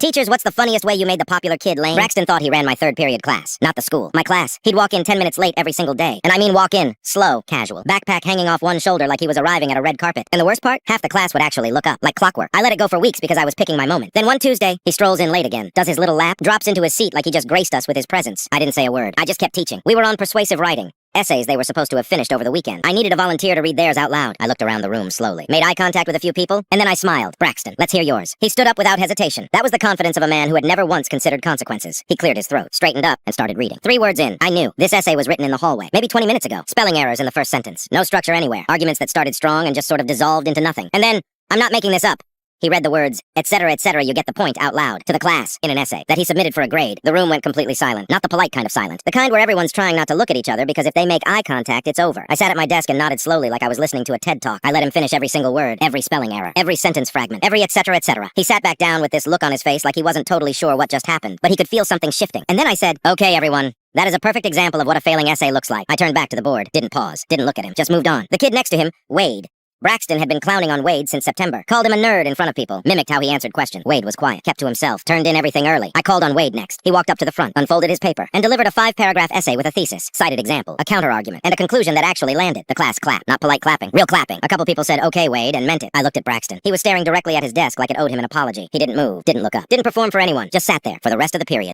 Teachers, what's the funniest way you made the popular kid lame? Braxton thought he ran my third period class, not the school. My class. He'd walk in 10 minutes late every single day. And I mean walk in, slow, casual. Backpack hanging off one shoulder like he was arriving at a red carpet. And the worst part? Half the class would actually look up, like clockwork. I let it go for weeks because I was picking my moment. Then one Tuesday, he strolls in late again, does his little lap, drops into his seat like he just graced us with his presence. I didn't say a word. I just kept teaching. We were on persuasive writing. Essays they were supposed to have finished over the weekend. I needed a volunteer to read theirs out loud. I looked around the room slowly, made eye contact with a few people, and then I smiled. Braxton, let's hear yours. He stood up without hesitation. That was the confidence of a man who had never once considered consequences. He cleared his throat, straightened up, and started reading. 3 words in, I knew. This essay was written in the hallway, maybe 20 minutes ago. Spelling errors in the first sentence. No structure anywhere. Arguments that started strong and just sort of dissolved into nothing. And then, I'm not making this up. He read the words, etc., you get the point, out loud, to the class, in an essay, that he submitted for a grade. The room went completely silent. Not the polite kind of silent. The kind where everyone's trying not to look at each other because if they make eye contact, it's over. I sat at my desk and nodded slowly like I was listening to a TED Talk. I let him finish every single word, every spelling error, every sentence fragment, every etc., He sat back down with this look on his face like he wasn't totally sure what just happened, but he could feel something shifting. And then I said, okay, everyone. That is a perfect example of what a failing essay looks like. I turned back to the board, didn't pause, didn't look at him, just moved on. The kid next to him, Wade. Braxton had been clowning on Wade since September. Called him a nerd in front of people. Mimicked how he answered questions. Wade was quiet. Kept to himself. Turned in everything early. I called on Wade next. He walked up to the front, unfolded his paper, and delivered a 5-paragraph essay with a thesis, cited example, a counter-argument, and a conclusion that actually landed. The class clapped. Not polite clapping. Real clapping. A couple people said, okay, Wade, and meant it. I looked at Braxton. He was staring directly at his desk like it owed him an apology. He didn't move. Didn't look up. Didn't perform for anyone. Just sat there for the rest of the period.